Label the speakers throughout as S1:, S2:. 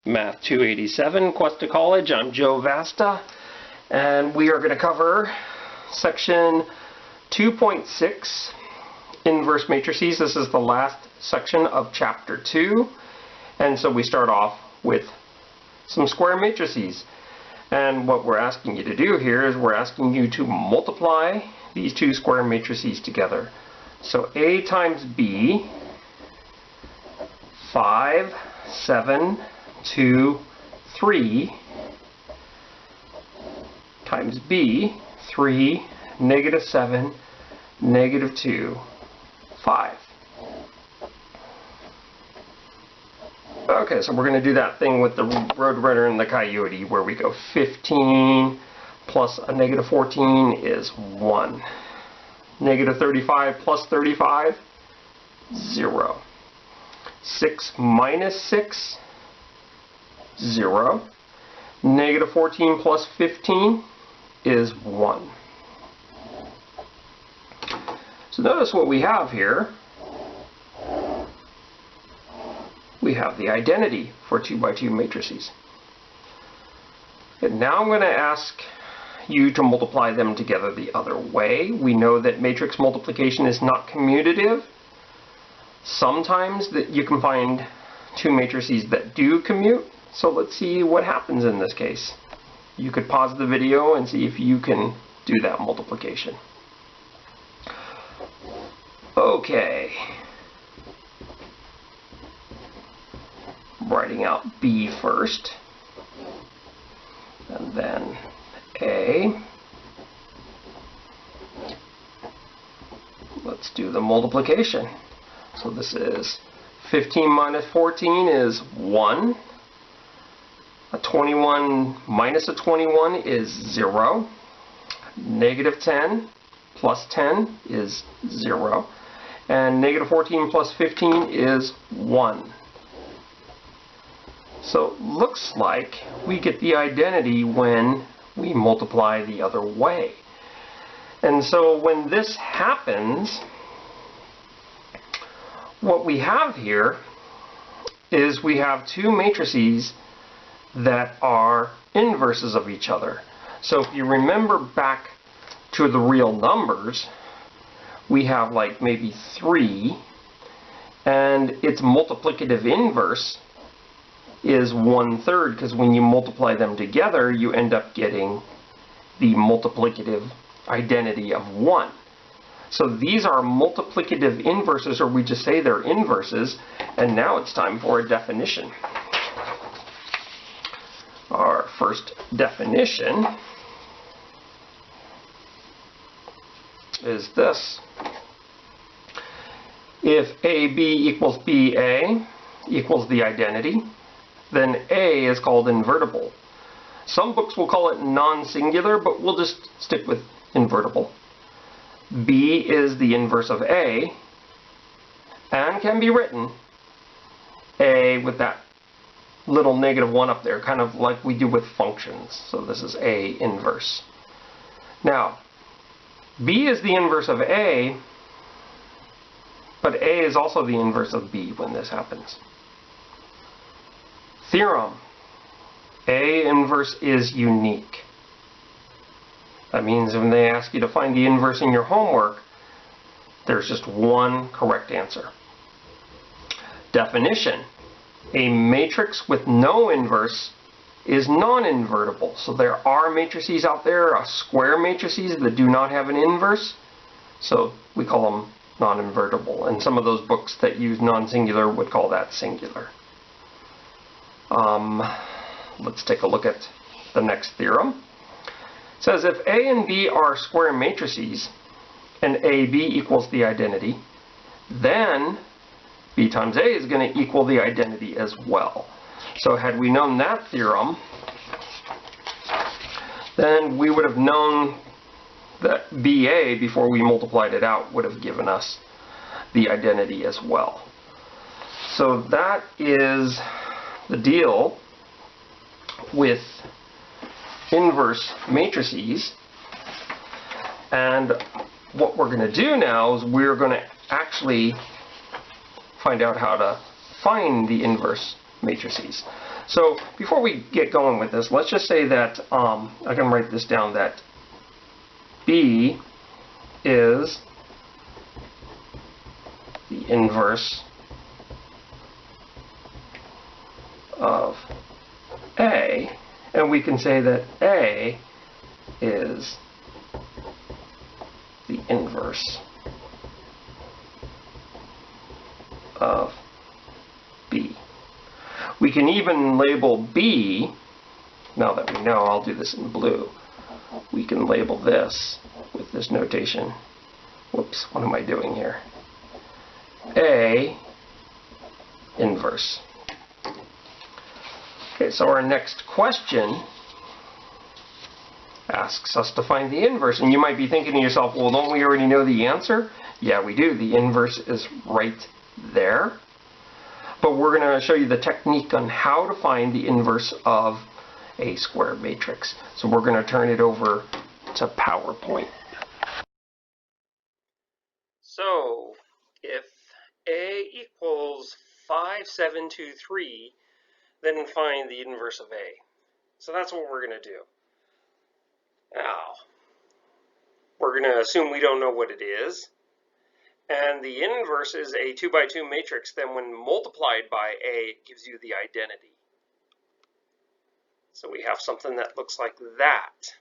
S1: Math 287, Cuesta College. I'm Joe Vasta, and we are going to cover section 2.6, inverse matrices. This is the last section of chapter 2, and so we start off with some square matrices. And what we're asking you to do here is we're asking you to multiply these two square matrices together. So A times B, 5, 7, 2, 3, times B, 3, negative 7, negative 2, 5. Okay, so we're going to do that thing with the Roadrunner and the Coyote where we go 15 plus a negative 14 is 1. Negative 35 plus 35, 0. 6 minus 6, 0. Negative 14 plus 15 is 1. So notice what we have here. We have the identity for 2 by 2 matrices. And now I'm going to ask you to multiply them together the other way. We know that matrix multiplication is not commutative. Sometimes that you can find two matrices that do commute. So let's see what happens in this case. You could pause the video and see if you can do that multiplication. Okay. Writing out B first, and then A. Let's do the multiplication. So this is 15 minus 14 is 1. A 21 minus a 21 is 0. Negative 10 plus 10 is 0. And negative 14 plus 15 is 1. So it looks like we get the identity when we multiply the other way. And so when this happens, what we have here is we have two matrices that are inverses of each other. So if you remember back to the real numbers, we have like maybe 3, and its multiplicative inverse is 1/3, because when you multiply them together you end up getting the multiplicative identity of 1. So these are multiplicative inverses, or we just say they're inverses, and now it's time for a definition. Our first definition is this. If AB equals BA equals the identity, then A is called invertible. Some books will call it non-singular, but we'll just stick with invertible. B is the inverse of A, and can be written A with that little negative 1 up there, kind of like we do with functions. So this is A inverse. Now, B is the inverse of A, but A is also the inverse of B when this happens. Theorem. A inverse is unique. That means when they ask you to find the inverse in your homework, there's just one correct answer. Definition. A matrix with no inverse is non-invertible. So there are matrices out there, square matrices, that do not have an inverse. So we call them non-invertible. And some of those books that use non-singular would call that singular. Let's take a look at the next theorem. It says if A and B are square matrices and AB equals the identity, then B times A is going to equal the identity as well. So had we known that theorem, then we would have known that BA, before we multiplied it out, would have given us the identity as well. So that is the deal with inverse matrices. And what we're going to do now is we're going to actually find out how to find the inverse matrices. So before we get going with this, let's just say that I can write this down, that B is the inverse of A, and we can say that A is the inverse of B. We can even label B, now that we know, I'll do this in blue, we can label this with this notation. Whoops, what am I doing here? A inverse. Okay, so our next question asks us to find the inverse. And you might be thinking to yourself, well, don't we already know the answer? Yeah, we do. The inverse is right there. But we're going to show you the technique on how to find the inverse of a square matrix. So we're going to turn it over to PowerPoint. So if A equals 5723, then find the inverse of A. So that's what we're going to do. Now, we're going to assume we don't know what it is. And the inverse is a 2 by 2 matrix. Then when multiplied by A, it gives you the identity. So we have something that looks like that.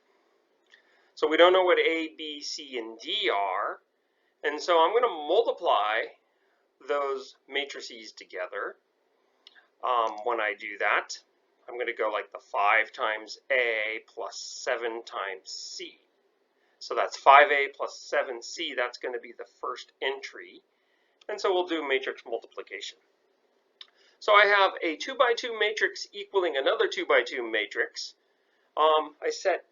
S1: So we don't know what A, B, C, and D are. And so I'm going to multiply those matrices together. When I do that, I'm going to go like the 5 times A plus 7 times C. So that's 5A plus 7C. That's going to be the first entry. And so we'll do matrix multiplication. So I have a 2 by 2 matrix equaling another 2 by 2 matrix. I set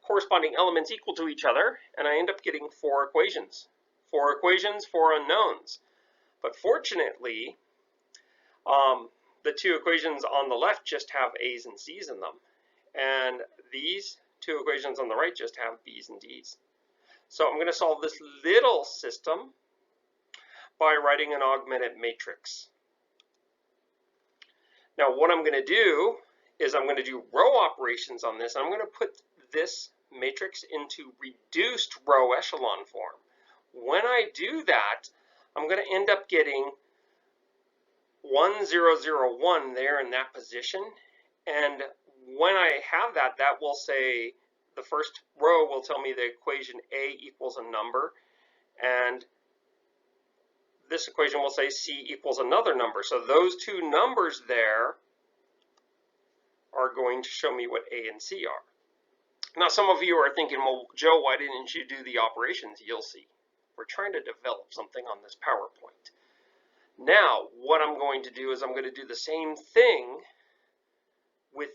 S1: corresponding elements equal to each other, and I end up getting 4 equations. 4 equations, 4 unknowns. But fortunately, the 2 equations on the left just have A's and C's in them. And these 2 equations on the right just have B's and D's. So I'm going to solve this little system by writing an augmented matrix. Now what I'm going to do is I'm going to do row operations on this. I'm going to put this matrix into reduced row echelon form. When I do that, I'm going to end up getting 1, 0, 0, 1 there in that position. And when I have that, that will say, the first row will tell me the equation A equals a number, and this equation will say C equals another number. So those 2 numbers there are going to show me what A and C are. Now some of you are thinking, well, Joe, why didn't you do the operations? You'll see. We're trying to develop something on this PowerPoint. Now, what I'm going to do is I'm going to do the same thing with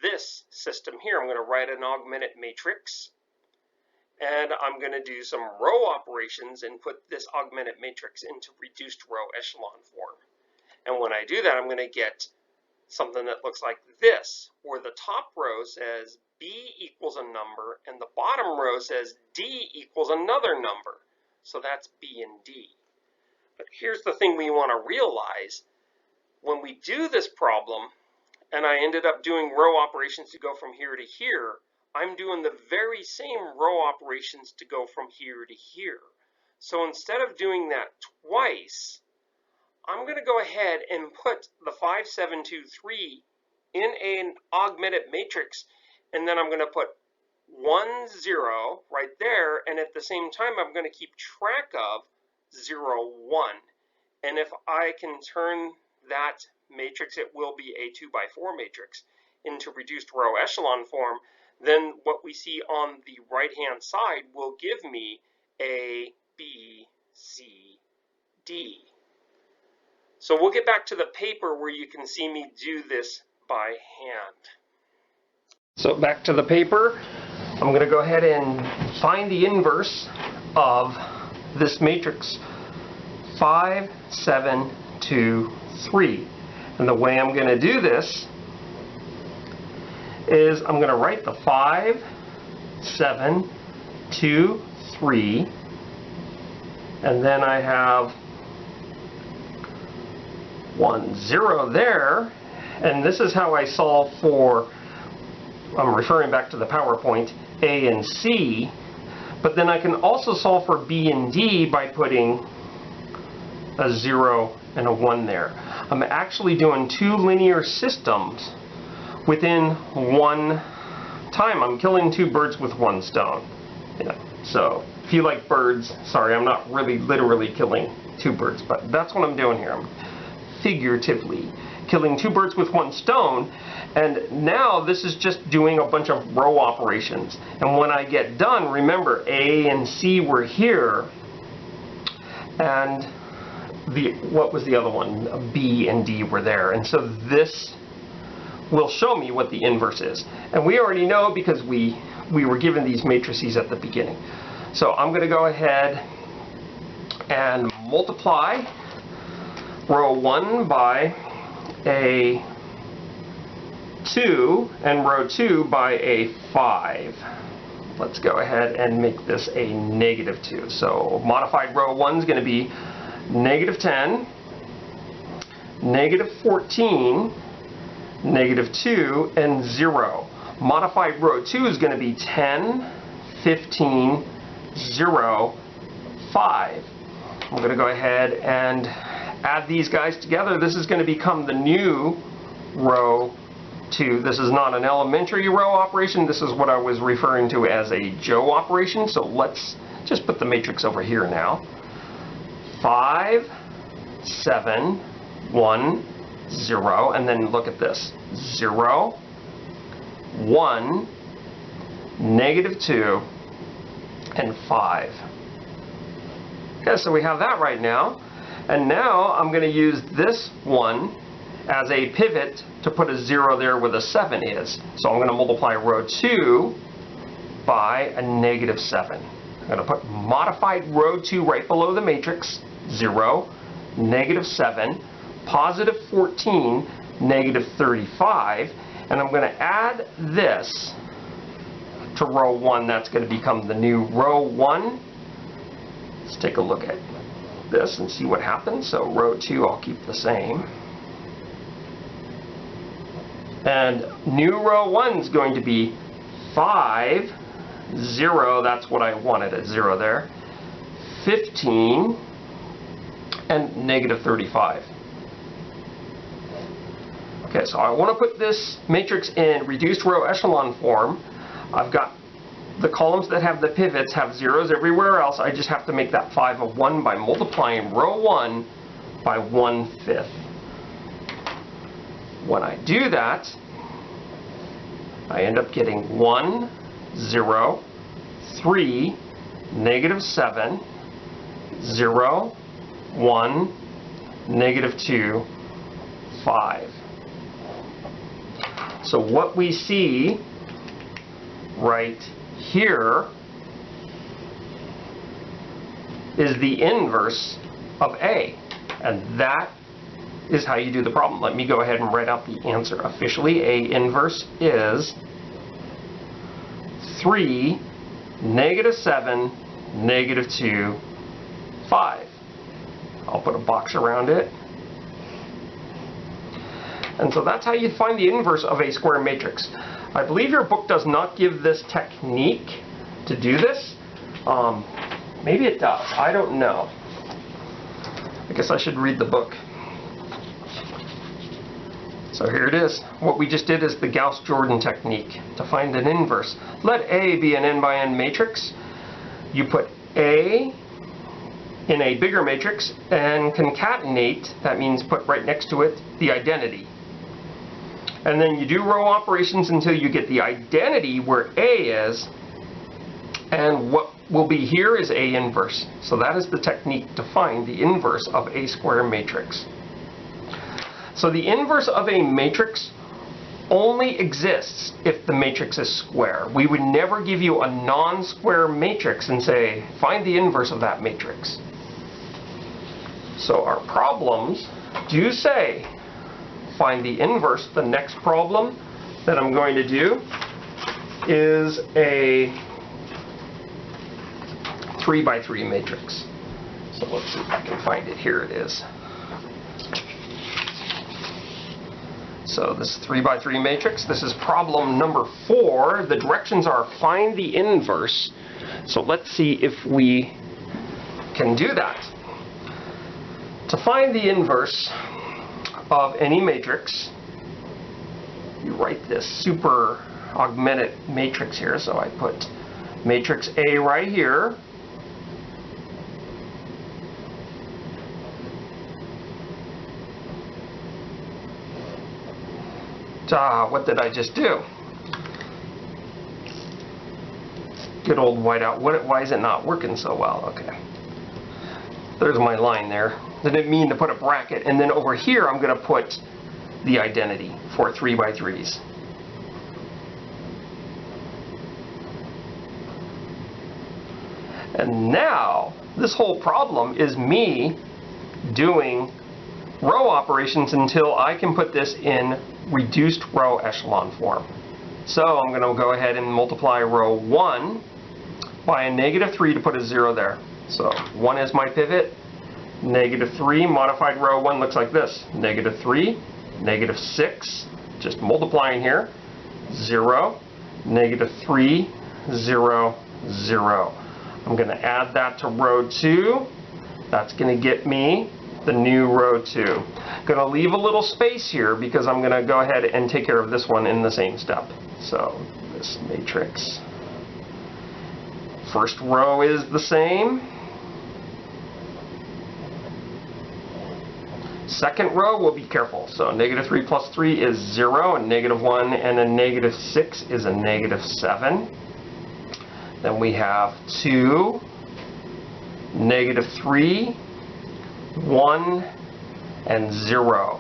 S1: this system here. I'm going to write an augmented matrix, and I'm going to do some row operations and put this augmented matrix into reduced row echelon form. And when I do that, I'm going to get something that looks like this, where the top row says B equals a number, and the bottom row says D equals another number. So that's B and D. But here's the thing we want to realize. When we do this problem, and I ended up doing row operations to go from here to here, I'm doing the very same row operations to go from here to here. So instead of doing that twice, I'm going to go ahead and put the 5723 in an augmented matrix, and then I'm going to put 1, 0 right there, and at the same time I'm going to keep track of 0, 1. And if I can turn that matrix, it will be a 2 by 4 matrix, into reduced row echelon form, then what we see on the right hand side will give me A, B, C, D. So we'll get back to the paper where you can see me do this by hand. So back to the paper, I'm going to go ahead and find the inverse of this matrix 5, 7, 2, 3. And the way I'm going to do this is I'm going to write the 5, 7, 2, 3, and then I have 1, 0 there, And this is how I solve for, I'm referring back to the PowerPoint, A and C, but then I can also solve for B and D by putting a 0 and a 1 there. I'm actually doing two linear systems within one time. I'm killing two birds with one stone. So if you like birds, sorry, I'm not really literally killing two birds, but that's what I'm doing here. I'm figuratively killing two birds with one stone. And now this is just doing a bunch of row operations. And when I get done, remember A and C were here, and what was the other one? B and D were there. And so this will show me what the inverse is. And we already know because we were given these matrices at the beginning. So I'm going to go ahead and multiply row 1 by a 2 and row 2 by a 5. Let's go ahead and make this a -2. So modified row 1 is going to be -10, -14, -2, and 0. Modified row 2 is going to be 10, 15, 0, 5. I'm going to go ahead and add these guys together. This is going to become the new row 2. This is not an elementary row operation. This is what I was referring to as a Joe operation. So let's just put the matrix over here now. 5, 7, 1, 0, and then look at this. 0, 1, -2, and 5. Okay, so we have that right now. And now I'm going to use this one as a pivot to put a 0 there where the 7 is. So I'm going to multiply row 2 by a -7. I'm going to put modified row 2 right below the matrix. 0, -7, +14, -35. And I'm going to add this to row 1. That's going to become the new row 1. Let's take a look at this and see what happens. So row 2 I'll keep the same. And new row 1 is going to be 5, 0, that's what I wanted at 0 there, 15, and -35. Okay, so I want to put this matrix in reduced row echelon form. I've got the columns that have the pivots have zeros everywhere else. I just have to make that 5 a 1 by multiplying row 1 by 1/5. When I do that, I end up getting 1, 0, 3, -7, 0, 1, -2, 5. So what we see right here is the inverse of A, and that is how you do the problem. Let me go ahead and write out the answer officially. A inverse is 3, -7, -2, 5. I'll put a box around it. And so that's how you find the inverse of a square matrix. I believe your book does not give this technique to do this. Maybe it does. I don't know. I guess I should read the book. So here it is. What we just did is the Gauss-Jordan technique to find an inverse. Let A be an n by n matrix. You put A in a bigger matrix and concatenate, that means put right next to it, the identity. And then you do row operations until you get the identity where A is, and what will be here is A inverse. So that is the technique to find the inverse of a square matrix. So the inverse of a matrix only exists if the matrix is square. We would never give you a non-square matrix and say, find the inverse of that matrix. So our problems do say, find the inverse. The next problem that I'm going to do is a 3 by 3 matrix. So let's see if I can find it. Here it is. So this 3 by 3 matrix, this is problem number 4. The directions are find the inverse. So let's see if we can do that. To find the inverse of any matrix, you write this super augmented matrix here. So I put matrix A right here. What did I just do? Good old whiteout. Why is it not working so well? Okay. There's my line there. Didn't mean to put a bracket. And then over here I'm going to put the identity for 3 by 3s. And now this whole problem is me doing row operations until I can put this in reduced row echelon form. So I'm going to go ahead and multiply row 1 by a -3 to put a 0 there. So 1 is my pivot, -3, modified row 1 looks like this, -3, -6, just multiplying here, 0, -3, 0, 0. I'm going to add that to row 2. That's going to get me the new row 2. Going to leave a little space here because I'm going to go ahead and take care of this one in the same step. So this matrix, first row is the same. Second row, we'll be careful. So -3 plus 3 is 0, and -1 and a -6 is a -7. Then we have 2, -3, 1, and 0.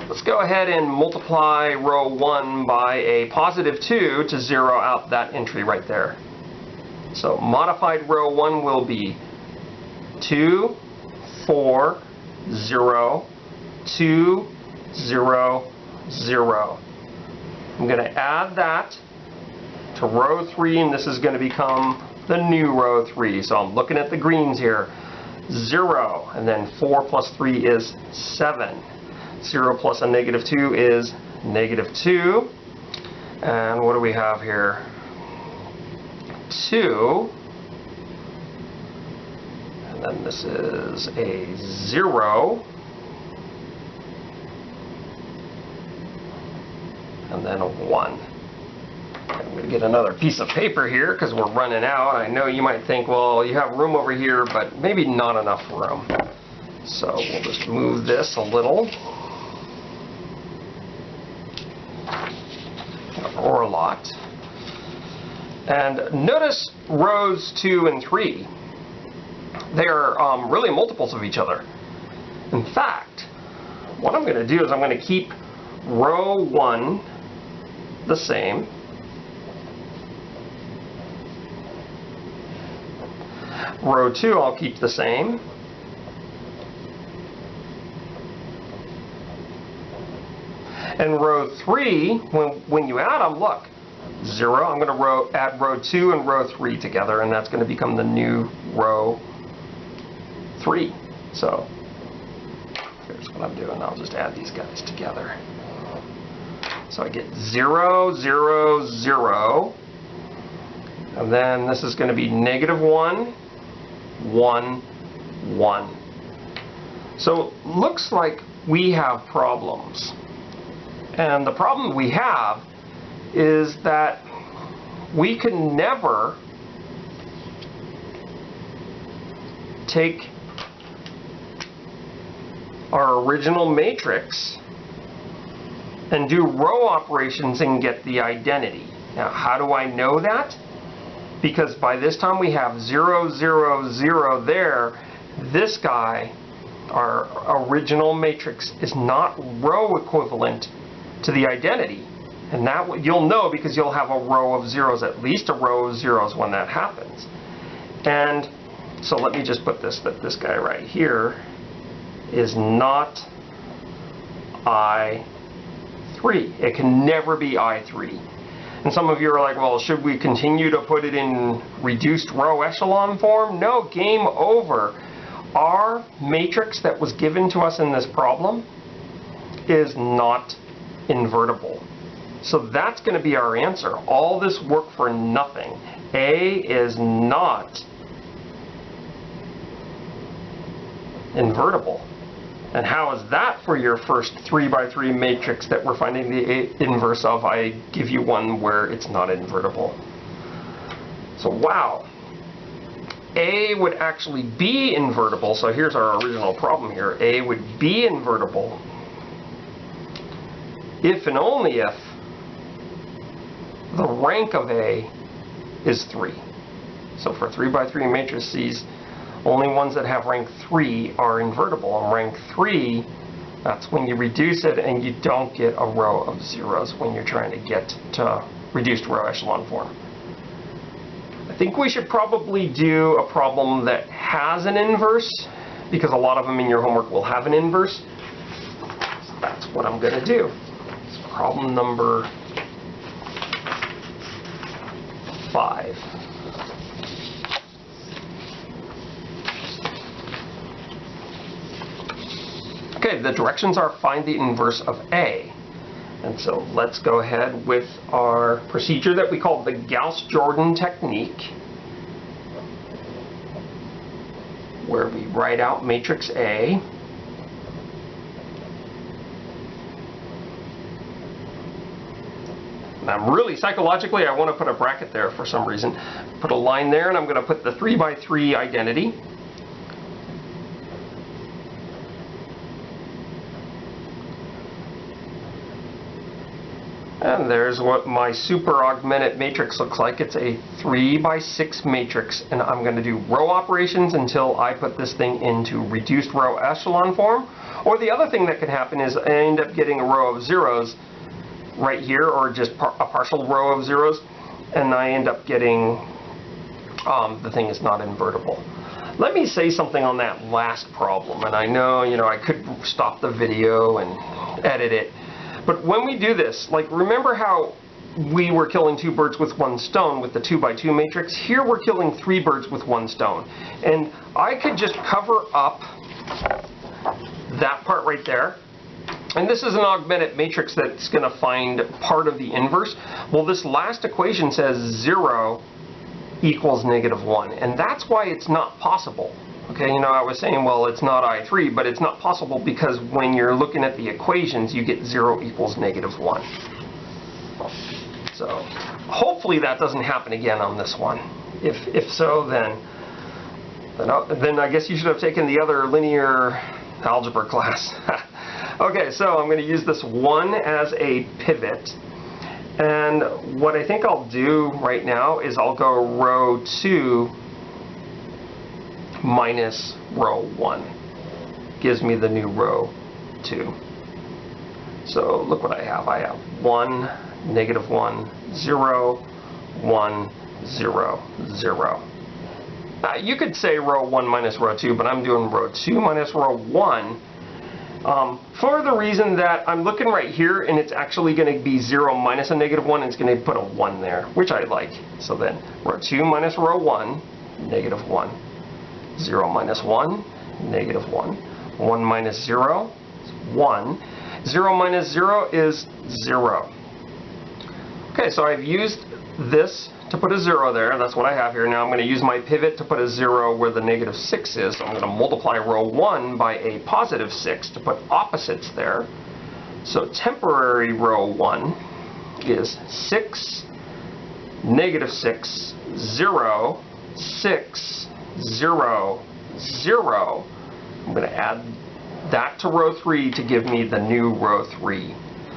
S1: Let's go ahead and multiply row 1 by a +2 to zero out that entry right there. So modified row 1 will be 2, 4, 0, 2, 0, 0. I'm going to add that to row 3, and this is going to become the new row 3. So I'm looking at the greens here. 0, and then 4 plus 3 is 7. 0 plus a -2 is -2. And what do we have here? 2. And then this is a 0. And then a 1. I'm going to get another piece of paper here because we're running out. I know you might think, well, you have room over here, but maybe not enough room. So we'll just move this a little. Or a lot. And notice rows 2 and 3. They're really multiples of each other. In fact, what I'm going to do is I'm going to keep row 1 the same. Row 2 I'll keep the same. And row 3, when you add them, look, 0, I'm going to add row 2 and row 3 together, and that's going to become the new row 3. So here's what I'm doing. I'll just add these guys together. So I get 0, 0, 0. And then this is going to be -1, 1, 1. So looks like we have problems. And the problem we have is that we can never take our original matrix and do row operations and get the identity. Now, how do I know that? Because by this time we have 0, 0, 0 there. This guy, our original matrix, is not row equivalent to the identity. And that you'll know because you'll have a row of zeros, at least a row of zeros when that happens. And so let me just put this, that this guy right here is not I3. It can never be I3. And some of you are like, well, should we continue to put it in reduced row echelon form? No, game over. Our matrix that was given to us in this problem is not invertible. So that's going to be our answer. All this work for nothing. A is not invertible. And how is that for your first 3x3 matrix that we're finding the inverse of? I give you one where it's not invertible. So wow. A would actually be invertible. So here's our original problem here. A would be invertible if and only if the rank of A is 3. So for 3x3 matrices, only ones that have rank 3 are invertible. And rank 3, that's when you reduce it and you don't get a row of zeros when you're trying to get to reduced row echelon form. I think we should probably do a problem that has an inverse, because a lot of them in your homework will have an inverse. So that's what I'm going to do. It's problem number 5. Okay, the directions are find the inverse of A. And so let's go ahead with our procedure that we call the Gauss-Jordan technique, where we write out matrix A. And I'm really, psychologically, I want to put a bracket there for some reason. Put a line there, and I'm going to put the 3x3 identity. And there's what my super augmented matrix looks like. It's a 3x6 matrix, and I'm going to do row operations until I put this thing into reduced row echelon form. Or the other thing that could happen is I end up getting a row of zeros right here, or just a partial row of zeros, and I end up getting the thing is not invertible. Let me say something on that last problem, and I know, I could stop the video and edit it. But when we do this, like, remember how we were killing 2 birds with 1 stone with the 2x2 matrix? Here we're killing 3 birds with 1 stone. And I could just cover up that part right there. And this is an augmented matrix that's going to find part of the inverse. Well, this last equation says 0 equals -1. And that's why it's not possible. Okay, I was saying, well, it's not I3, but it's not possible because when you're looking at the equations, you get 0 equals -1. So hopefully that doesn't happen again on this one. If so, then I guess you should have taken the other linear algebra class. Okay, so I'm going to use this 1 as a pivot. And what I think I'll do right now is I'll go row 2 minus row 1. Gives me the new row 2. So look what I have. I have 1, -1, 0, 1, 0, 0. You could say row 1 minus row 2, but I'm doing row 2 minus row 1 for the reason that I'm looking right here and it's actually going to be 0 minus a -1, and it's going to put a 1 there, which I like. So then row 2 minus row 1, -1. 0 minus 1, -1. 1 minus 0 is 1. 0 minus 0 is 0. Okay, so I've used this to put a 0 there. That's what I have here. Now I'm going to use my pivot to put a 0 where the -6 is. So I'm going to multiply row 1 by a +6 to put opposites there. So temporary row 1 is 6, -6, 0, 6, 0, 0. I'm going to add that to row 3 to give me the new row 3.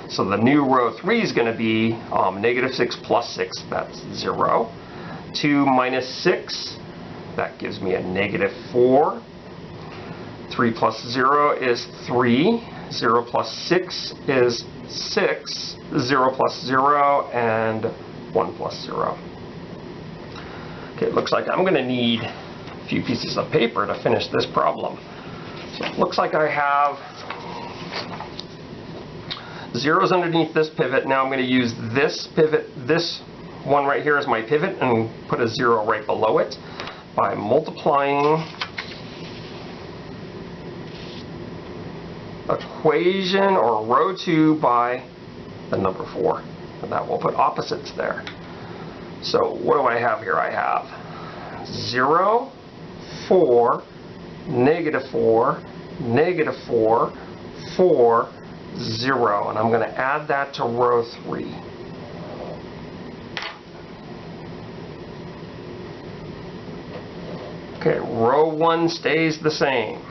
S1: So the new row 3 is going to be -6 plus 6, that's 0. 2 minus 6, that gives me a -4. 3 plus 0 is 3. 0 plus 6 is 6. 0 plus 0 and 1 plus 0. Okay, it looks like I'm going to need a few pieces of paper to finish this problem. So it looks like I have zeros underneath this pivot. Now I'm going to use this pivot, this one right here as my pivot, and put a 0 right below it by multiplying equation or row 2 by the number 4. And that will put opposites there. So what do I have here? I have 0, 4, negative 4, negative 4, 4, 0. And I'm going to add that to row 3. Okay, row 1 stays the same.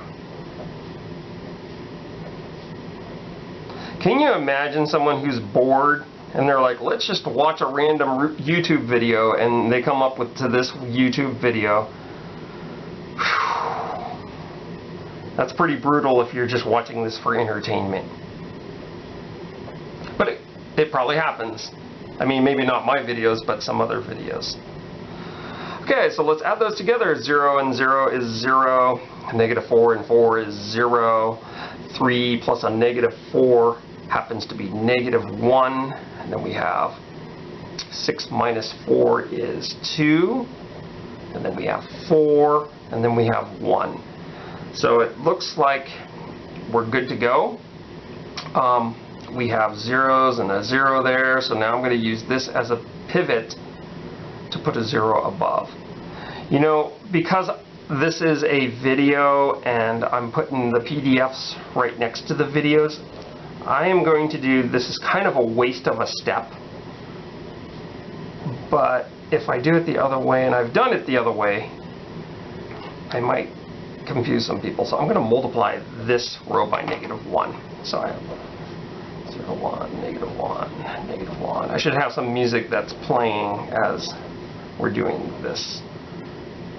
S1: Can you imagine someone who's bored and they're like, let's just watch a random YouTube video, and they come up with to this YouTube video? Whew. That's pretty brutal if you're just watching this for entertainment. But it probably happens. I mean, maybe not my videos, but some other videos. Okay, so let's add those together. 0 and 0 is 0. Negative 4 and 4 is 0. 3 plus a negative 4 happens to be negative 1. And then we have 6 minus 4 is 2. And then we have 4. And then we have 1. So it looks like we're good to go. We have zeros and a 0 there. So now I'm going to use this as a pivot to put a 0 above. You know, because this is a video and I'm putting the PDFs right next to the videos, I am going to do, this is kind of a waste of a step. But if I do it the other way, and I've done it the other way, I might confuse some people. So I'm going to multiply this row by negative 1. So I have 0, 1, negative 1, negative 1. I should have some music that's playing as we're doing this.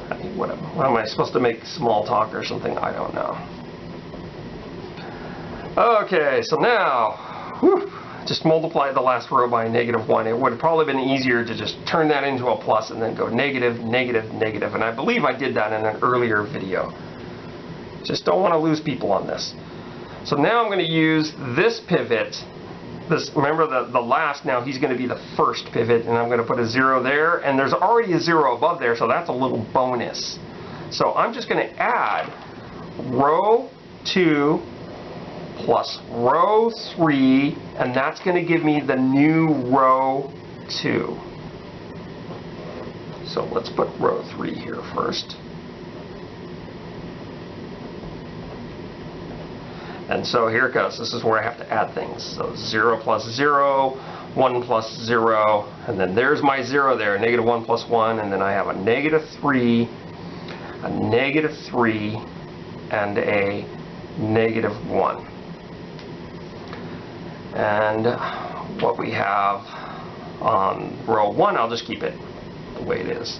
S1: I mean, what am I supposed to make small talk or something? I don't know. Okay, so now, whew, just multiply the last row by negative 1. It would have probably been easier to just turn that into a plus and then go negative, negative, negative. And I believe I did that in an earlier video. Just don't want to lose people on this. So now I'm going to use this pivot. This, remember the last, now he's going to be the first pivot, and I'm going to put a 0 there, and there's already a 0 above there, so that's a little bonus. So I'm just going to add row 2 plus row 3, and that's going to give me the new row 2. So let's put row 3 here first. And so here it goes. This is where I have to add things. So 0 plus 0, 1 plus 0, and then there's my 0 there, negative 1 plus 1, and then I have a negative 3, a negative 3, and a negative 1. And what we have on row 1, I'll just keep it the way it is.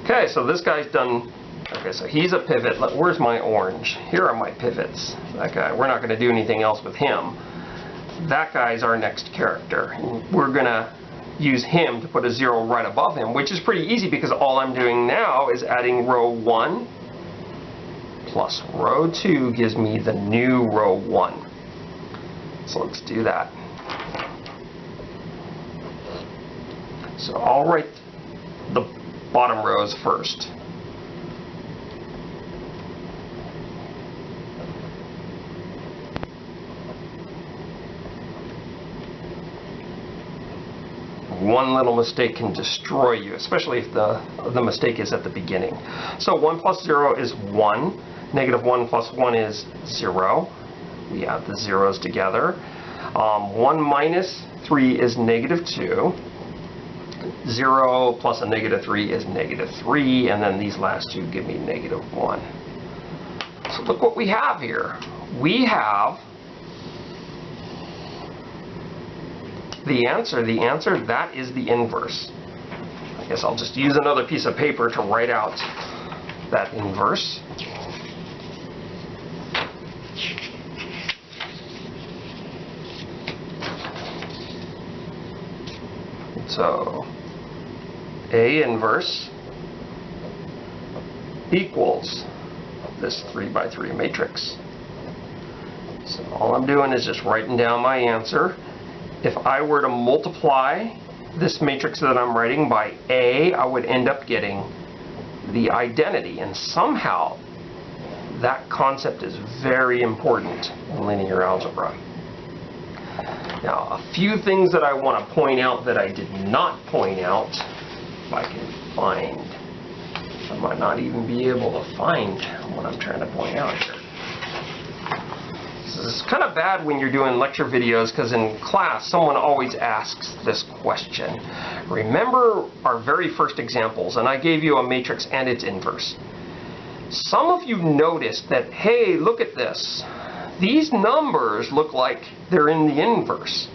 S1: Okay, so this guy's done. Okay, so he's a pivot. Where's my orange? Here are my pivots. That guy, we're not going to do anything else with him. That guy's our next character. We're going to use him to put a 0 right above him, which is pretty easy because all I'm doing now is adding row 1 plus row 2 gives me the new row 1. So let's do that. So I'll write the bottom rows first. One little mistake can destroy you, especially if the mistake is at the beginning. So 1 plus 0 is 1. Negative 1 plus 1 is 0. We add the zeros together. 1 minus 3 is negative 2. 0 plus a negative 3 is negative 3, and then these last two give me negative 1. So look what we have here. We have the answer, that is the inverse. I guess I'll just use another piece of paper to write out that inverse. So A inverse equals this 3 by 3 matrix. So all I'm doing is just writing down my answer. If I were to multiply this matrix that I'm writing by A, I would end up getting the identity, and somehow that concept is very important in linear algebra. Now, a few things that I want to point out that I did not point out, if I can find, I might not even be able to find what I'm trying to point out here. This is kind of bad when you're doing lecture videos, because in class someone always asks this question. Remember our very first examples, and I gave you a matrix and its inverse. Some of you noticed that, hey, look at this. These numbers look like they're in the inverse.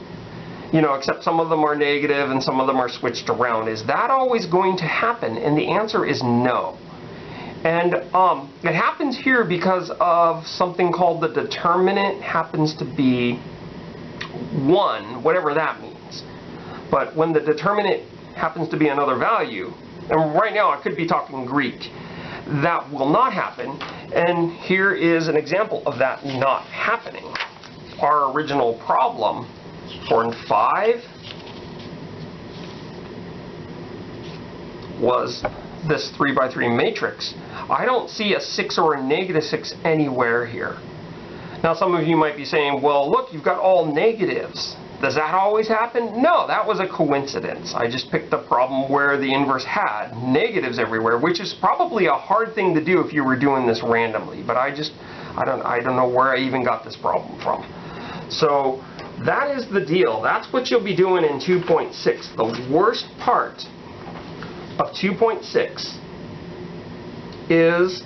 S1: You know, except some of them are negative and some of them are switched around. Is that always going to happen? And the answer is no. And it happens here because of something called the determinant happens to be 1, whatever that means. But when the determinant happens to be another value, and right now I could be talking Greek, that will not happen. And here is an example of that not happening. Our original problem for 5 was this 3 by 3 matrix. I don't see a 6 or a negative 6 anywhere here. Now some of you might be saying, well, look, you've got all negatives. Does that always happen? No, that was a coincidence. I just picked a problem where the inverse had negatives everywhere, which is probably a hard thing to do if you were doing this randomly. But I don't know where I even got this problem from. So that is the deal. That's what you'll be doing in 2.6. The worst part of 2.6 is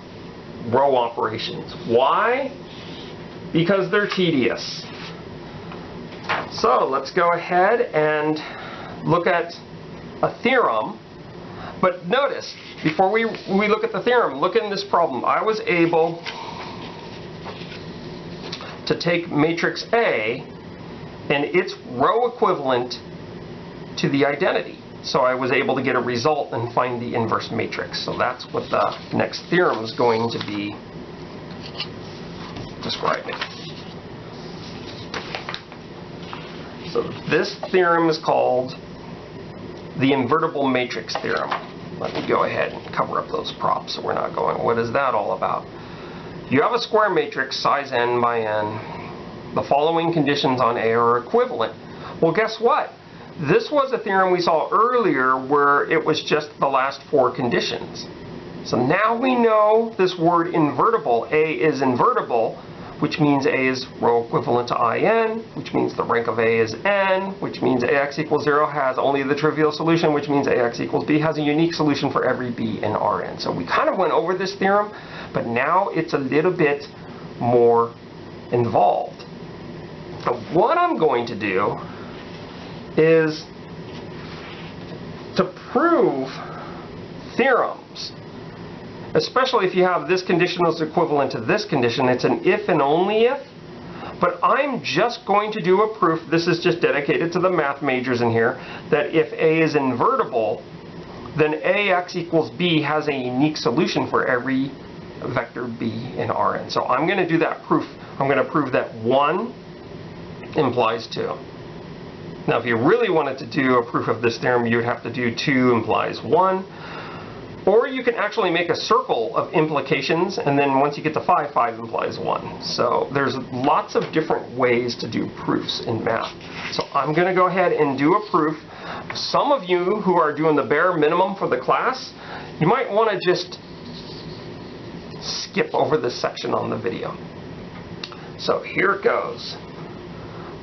S1: row operations. Why? Because they're tedious. So let's go ahead and look at a theorem. But notice, before we look at the theorem, look in this problem. I was able to take matrix A and its row equivalent to the identity. So I was able to get a result and find the inverse matrix. So that's what the next theorem is going to be describing. So this theorem is called the invertible matrix theorem. Let me go ahead and cover up those props so we're not going, what is that all about? You have a square matrix, size n by n. The following conditions on A are equivalent. Well, guess what? This was a theorem we saw earlier where it was just the last 4 conditions. So now we know this word invertible. A is invertible, which means A is row equivalent to In, which means the rank of A is n, which means AX equals 0 has only the trivial solution, which means AX equals B has a unique solution for every B in Rn. So we kind of went over this theorem, but now it's a little bit more involved. So what I'm going to do is to prove theorems, especially if you have this condition is equivalent to this condition. It's an if and only if, but I'm just going to do a proof. This is just dedicated to the math majors in here, that if A is invertible, then AX equals B has a unique solution for every vector B in Rn. So I'm going to do that proof. I'm going to prove that 1 implies 2. Now, if you really wanted to do a proof of this theorem, you would have to do 2 implies 1. Or you can actually make a circle of implications, and then once you get to 5, 5 implies 1. So there's lots of different ways to do proofs in math. So I'm going to go ahead and do a proof. Some of you who are doing the bare minimum for the class, you might want to just skip over this section on the video. So here it goes.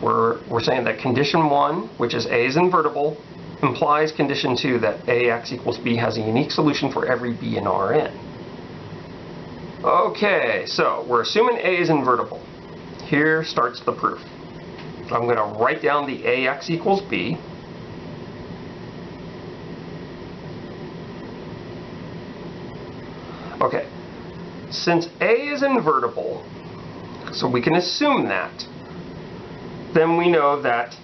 S1: We're saying that condition 1, which is A is invertible, implies condition 2 that AX equals B has a unique solution for every B in Rn. Okay, so we're assuming A is invertible. Here starts the proof. I'm going to write down the AX equals B. Okay, since A is invertible, so we can assume that, then we know that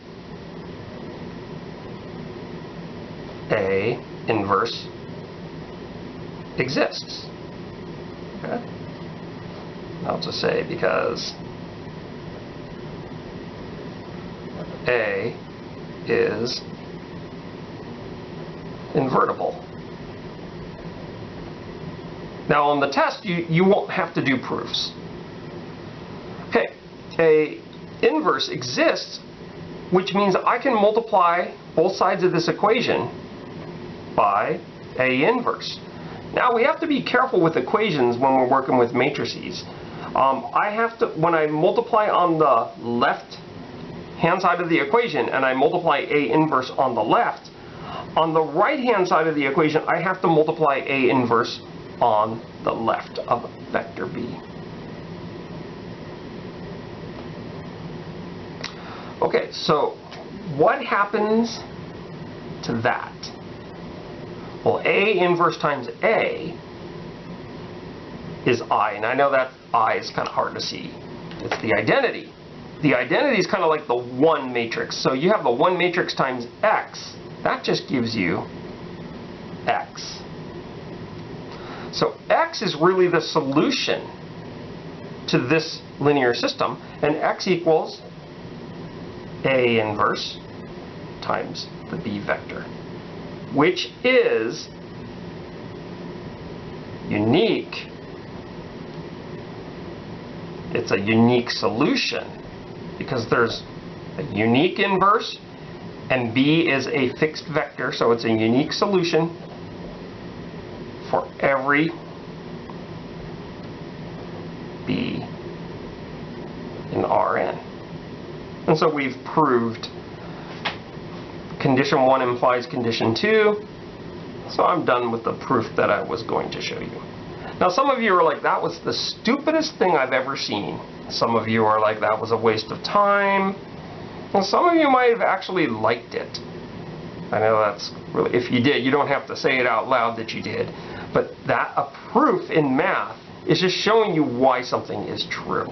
S1: A inverse exists. Okay? I'll just say because A is Now on the test, you won't have to do proofs. Okay, a inverse exists, which means I can multiply both sides of this equation by A inverse. Now we have to be careful with equations when we're working with matrices. I have to, when I multiply on the left hand side of the equation and I multiply A inverse on the left, on the right hand side of the equation I have to multiply A inverse on the left of vector B. Okay, so what happens to that? Well, A inverse times A is I, and I know that I is kind of hard to see. It's the identity. The identity is kind of like the 1 matrix. So you have the 1 matrix times X. That just gives you X. So X is really the solution to this linear system, and X equals A inverse times the B vector, which is unique. It's a unique solution because there's a unique inverse and B is a fixed vector, so it's a unique solution for every B in Rn. And so we've proved condition 1 implies condition 2, so I'm done with the proof that I was going to show you. Now some of you are like, that was the stupidest thing I've ever seen. Some of you are like, that was a waste of time. Well, some of you might have actually liked it. I know that's really, if you did, you don't have to say it out loud that you did. But that, a proof in math is just showing you why something is true.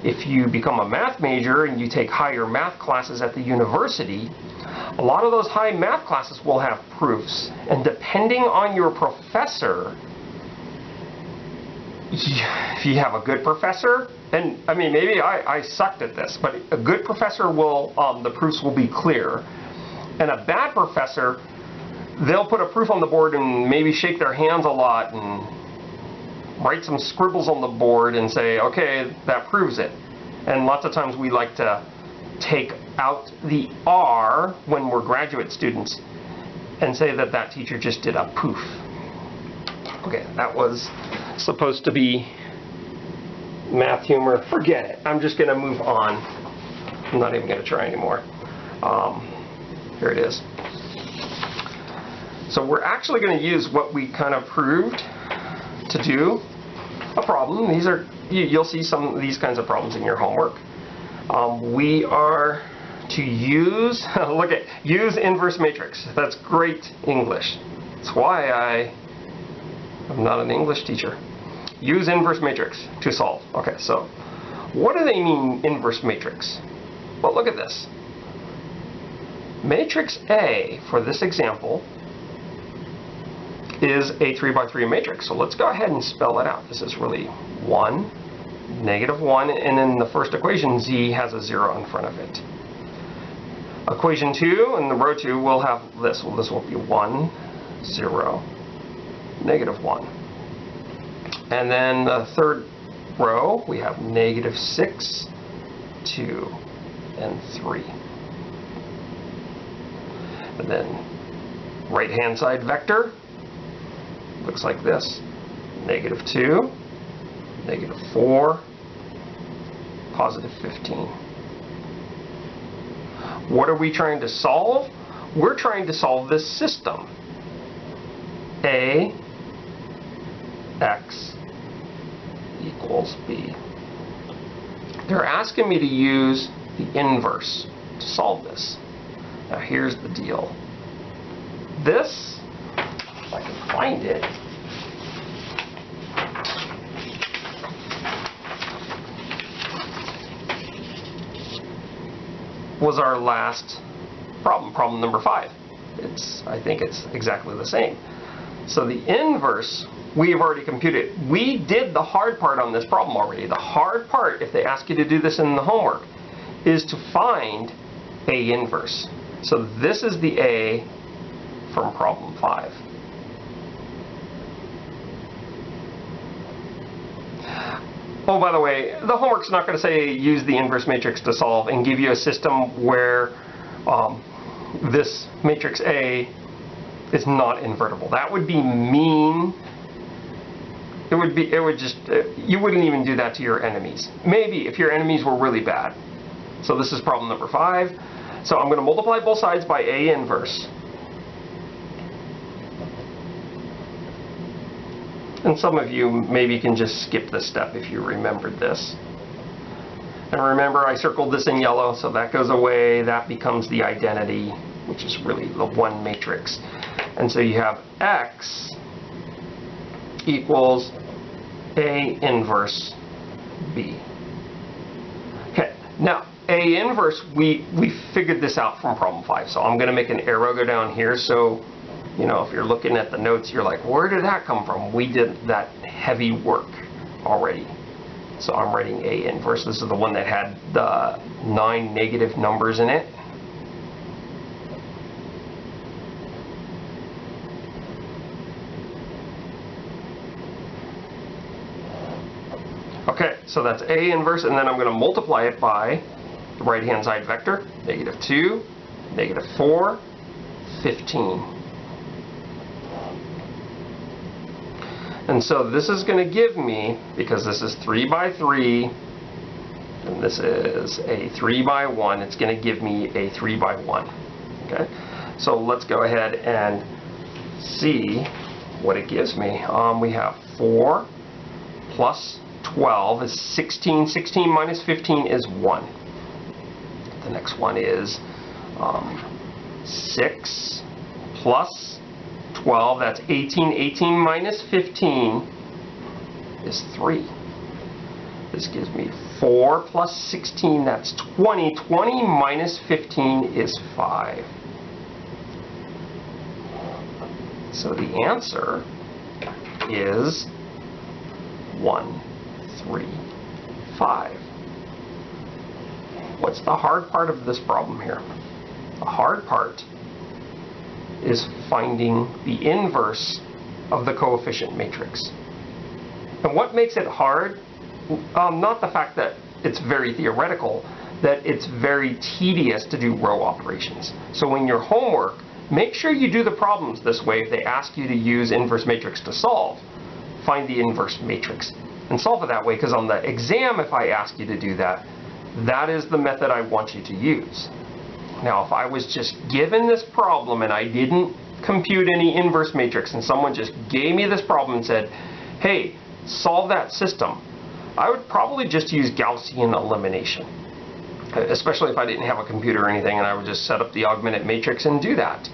S1: If you become a math major and you take higher math classes at the university, a lot of those high math classes will have proofs. And depending on your professor, if you have a good professor, and I mean maybe I sucked at this, but a good professor will, the proofs will be clear. And a bad professor, they'll put a proof on the board and maybe shake their hands a lot and write some scribbles on the board and say, okay, that proves it. And lots of times we like to take out the R when we're graduate students and say that that teacher just did a poof. Okay, that was supposed to be math humor. Forget it. I'm just going to move on. I'm not even going to try anymore. Here it is. So we're actually going to use what we kind of proved to do a problem. These are, you'll see some of these kinds of problems in your homework. We are to use, look at, use inverse matrix. That's great English. That's why I'm not an English teacher. Use inverse matrix to solve. Okay, so what do they mean, inverse matrix? Well, look at this. Matrix A, for this example, is a 3 by 3 matrix. So let's go ahead and spell it out. This is really 1, -1, and in the first equation, Z has a 0 in front of it. Equation 2, in the row 2, we'll have this. Well, this will be 1, 0, -1. And then the third row, we have -6, 2, and 3. And then right-hand side vector looks like this. -2, -4, +15. What are we trying to solve? We're trying to solve this system. A X equals B. They're asking me to use the inverse to solve this. Now here's the deal. This, if I can find it, was our last problem, problem number 5. I think it's exactly the same. So the inverse, we have already computed. We did the hard part on this problem already. The hard part, if they ask you to do this in the homework, is to find A inverse. So this is the A from problem 5. Oh, by the way, the homework's not going to say use the inverse matrix to solve and give you a system where this matrix A is not invertible. That would be mean. It would just, you wouldn't even do that to your enemies. Maybe if your enemies were really bad. So this is problem number 5. So I'm going to multiply both sides by A inverse. And some of you maybe can just skip this step if you remembered this. And remember, I circled this in yellow, so that goes away. That becomes the identity, which is really the one matrix. And so you have X equals A inverse B. Okay, now A inverse, we figured this out from problem 5. So I'm going to make an arrow go down here. So, you know, if you're looking at the notes, you're like, where did that come from? We did that heavy work already. So I'm writing A inverse. This is the one that had the 9 negative numbers in it. Okay, so that's A inverse, and then I'm going to multiply it by the right-hand side vector, -2, -4, 15. And so this is going to give me, because this is 3 by 3, and this is a 3 by 1, it's going to give me a 3 by 1. Okay, so let's go ahead and see what it gives me. We have 4 plus 12 is 16. 16 minus 15 is 1. The next one is 6 plus 12, that's 18. 18 minus 15 is 3. This gives me 4 plus 16, that's 20. 20 minus 15 is 5. So the answer is 1, 3, 5. What's the hard part of this problem here? The hard part is finding the inverse of the coefficient matrix. And what makes it hard? Not the fact that it's very theoretical, that it's very tedious to do row operations. So in your homework, make sure you do the problems this way. If they ask you to use inverse matrix to solve, find the inverse matrix and solve it that way, because on the exam, if I ask you to do that, that is the method I want you to use. Now, if I was just given this problem and I didn't compute any inverse matrix and someone just gave me this problem and said, hey, solve that system, I would probably just use Gaussian elimination, especially if I didn't have a computer or anything, and I would just set up the augmented matrix and do that.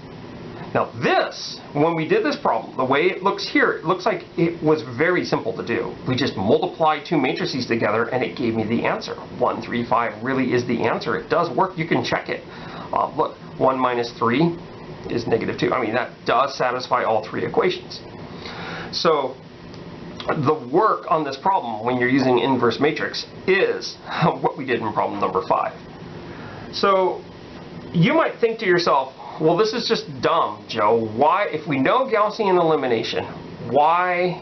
S1: Now this, when we did this problem, the way it looks here, it looks like it was very simple to do. We just multiplied 2 matrices together and it gave me the answer. 1, 3, 5 really is the answer. It does work. You can check it. Look, 1 minus 3 is -2. I mean, that does satisfy all 3 equations. So the work on this problem when you're using inverse matrix is what we did in problem number 5. So you might think to yourself, well, this is just dumb, Joe. Why, if we know Gaussian elimination, why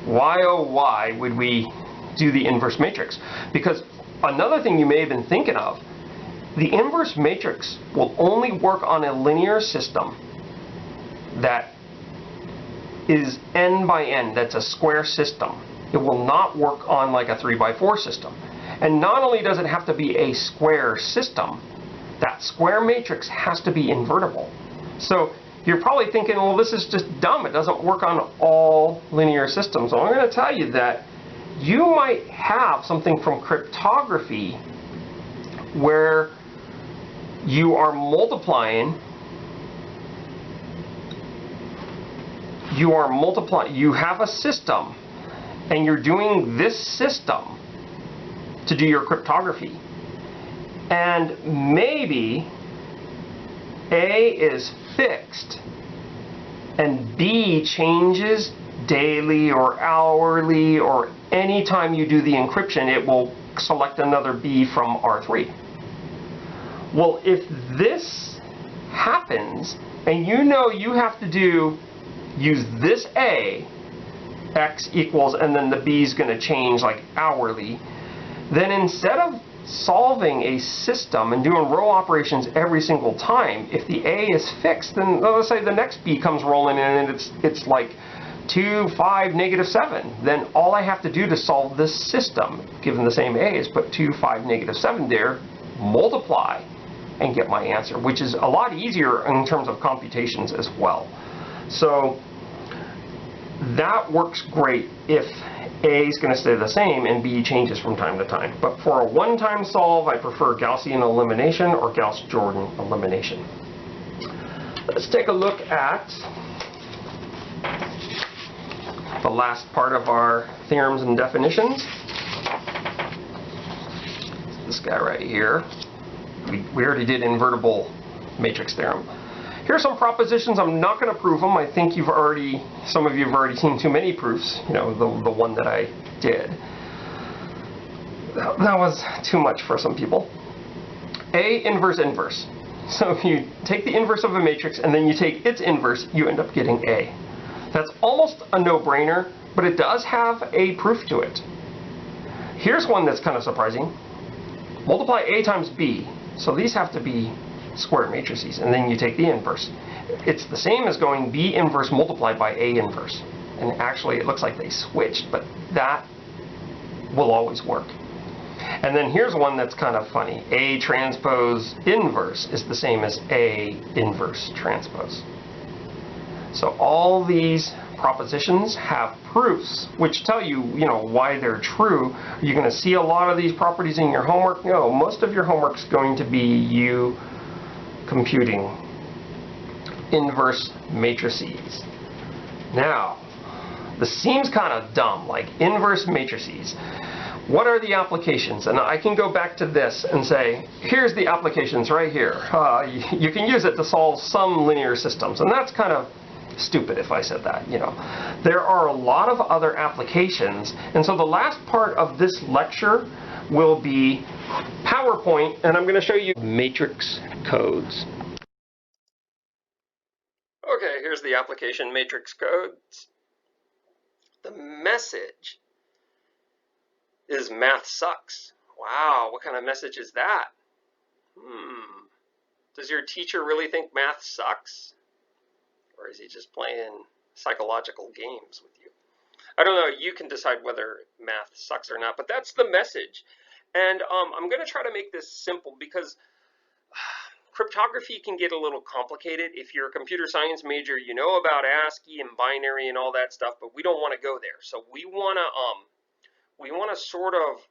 S1: oh why would we do the inverse matrix? Because another thing you may have been thinking of, the inverse matrix will only work on a linear system that is n by n, that's a square system. It will not work on like a 3 by 4 system. And not only does it have to be a square system, that square matrix has to be invertible. So you're probably thinking, well, this is just dumb. It doesn't work on all linear systems. So I'm going to tell you that you might have something from cryptography where you are multiplying, you have a system, and you're doing this system to do your cryptography. And maybe A is fixed and B changes daily or hourly, or anytime you do the encryption, it will select another B from R3. Well, if this happens and you know you have to use this A x equals, and then the b is going to change like hourly, then instead of solving a system and doing row operations every single time, if the a is fixed, then let's say the next b comes rolling in and it's like 2, 5, negative 7. Then all I have to do to solve this system, given the same a, is put 2, 5, negative 7 there, multiply, and get my answer, which is a lot easier in terms of computations as well. So that works great if A is going to stay the same and B changes from time to time. But for a one-time solve, I prefer Gaussian elimination or Gauss-Jordan elimination. Let's take a look at the last part of our theorems and definitions. This guy right here. We already did invertible matrix theorem. Here's some propositions. I'm not going to prove them. I think some of you have already seen too many proofs. You know, the one that I did. That was too much for some people. A inverse inverse. So if you take the inverse of a matrix and then you take its inverse, you end up getting A. That's almost a no-brainer, but it does have a proof to it. Here's one that's kind of surprising. Multiply A times B. So these have to be square matrices, and then you take the inverse. It's the same as going B inverse multiplied by A inverse. And actually it looks like they switched, but that will always work. And then here's one that's kind of funny. A transpose inverse is the same as A inverse transpose. So all these propositions have proofs which tell you, why they're true. Are you going to see a lot of these properties in your homework? No, most of your homework is going to be you computing inverse matrices. Now, this seems kind of dumb, like inverse matrices. What are the applications? And I can go back to this and say, here's the applications right here. You can use it to solve some linear systems, and that's kind of stupid if I said that, There are a lot of other applications, and so the last part of this lecture will be PowerPoint, and I'm going to show you matrix codes. Okay, here's the application matrix codes. The message is math sucks. Wow, what kind of message is that? Does your teacher really think math sucks? Or is he just playing psychological games with you? I don't know. You can decide whether math sucks or not, but that's the message. And I'm going to try to make this simple because cryptography can get a little complicated. If you're a computer science major, you know about ASCII and binary and all that stuff, but we don't want to go there. So we want to sort of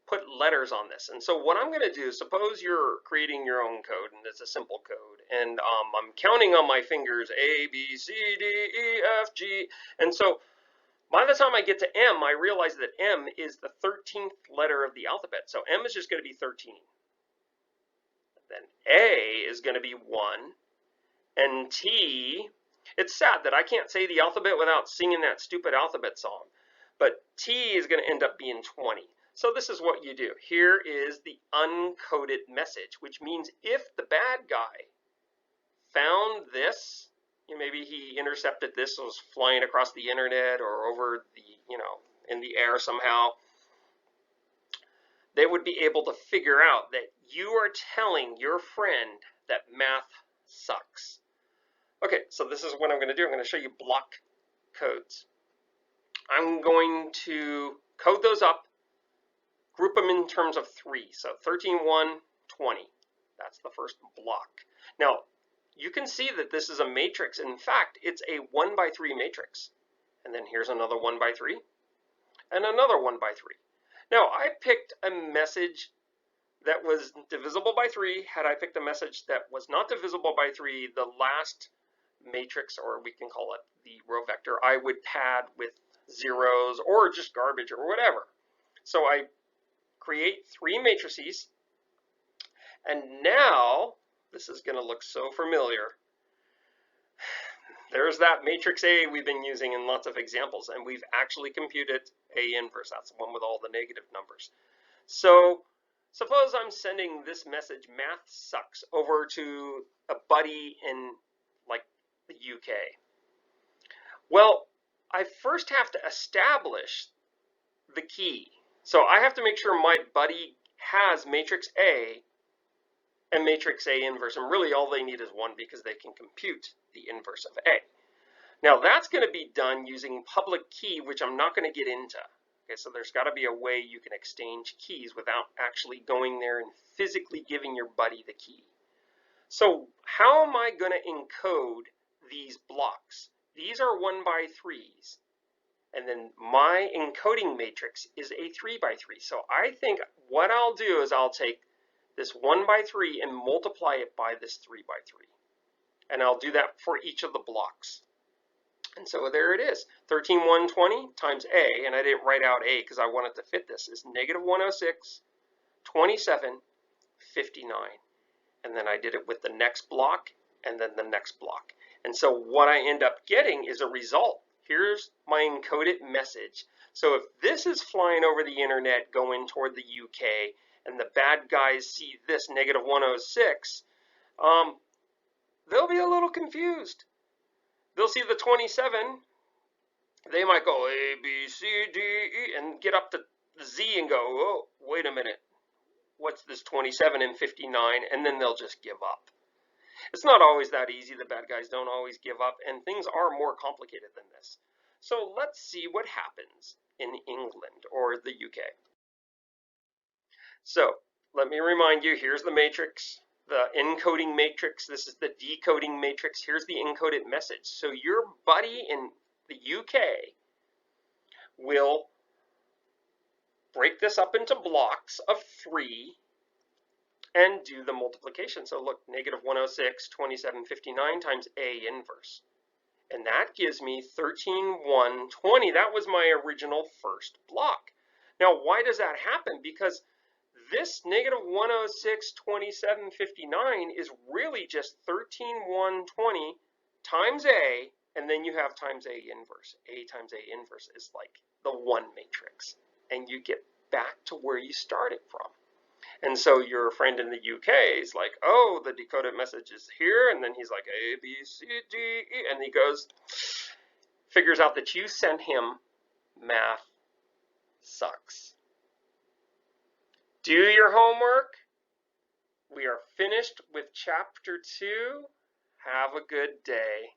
S1: put letters on this. And so what I'm going to do, suppose you're creating your own code, and it's a simple code, and I'm counting on my fingers, A, B, C, D, E, F, G, and so by the time I get to M, I realize that M is the 13th letter of the alphabet. So M is just going to be 13. Then A is going to be 1, and T, it's sad that I can't say the alphabet without singing that stupid alphabet song, but T is going to end up being 20. So this is what you do. Here is the uncoded message, which means if the bad guy found this, maybe he intercepted this, was flying across the internet or over the, in the air somehow, they would be able to figure out that you are telling your friend that math sucks. Okay, so this is what I'm going to do. I'm going to show you block codes. I'm going to code those up, group them in terms of 3. So 13, 1, 20. That's the first block. Now, you can see that this is a matrix. In fact, it's a 1 by 3 matrix. And then here's another 1 by 3 and another 1 by 3. Now, I picked a message that was divisible by 3. Had I picked a message that was not divisible by 3, the last matrix, or we can call it the row vector, I would pad with zeros or just garbage or whatever. So I create 3 matrices, and now this is going to look so familiar. There's that matrix A we've been using in lots of examples, and we've actually computed A inverse. That's the one with all the negative numbers. So suppose I'm sending this message, math sucks, over to a buddy in like the UK. Well, I first have to establish the key. So I have to make sure my buddy has matrix A and matrix A inverse, and really all they need is one because they can compute the inverse of A. Now that's going to be done using public key, which I'm not going to get into. Okay, so there's got to be a way you can exchange keys without actually going there and physically giving your buddy the key. So how am I going to encode these blocks? These are 1x3s. And then my encoding matrix is a 3x3. So I think what I'll do is I'll take this 1x3 and multiply it by this 3x3. And I'll do that for each of the blocks. And so there it is. 13,120 times A, and I didn't write out A because I wanted to fit this, is negative 106, 27, 59. And then I did it with the next block and then the next block. And so what I end up getting is a result. Here's my encoded message. So if this is flying over the internet going toward the UK and the bad guys see this negative 106, they'll be a little confused. They'll see the 27, they might go A, B, C, D, E, and get up to Z and go, oh, wait a minute, what's this 27 and 59? And then they'll just give up. It's not always that easy. The bad guys don't always give up, and things are more complicated than this. So let's see what happens in England or the UK. So let me remind you, here's the matrix. The encoding matrix, this is the decoding matrix, here's the encoded message. So your buddy in the UK will break this up into blocks of 3 and do the multiplication. So look, negative 106, 27, 59 times A inverse. And that gives me 13,120. That was my original first block. Now, why does that happen? Because this negative 106, 27, 59 is really just 13,120 times A, and then you have times A inverse. A times A inverse is like the 1 matrix, and you get back to where you started from. And so your friend in the UK is like, oh, the decoded message is here, and then he's like A, B, C, D, E, and he goes, figures out that you sent him math sucks. Do your homework. We are finished with chapter 2. Have a good day.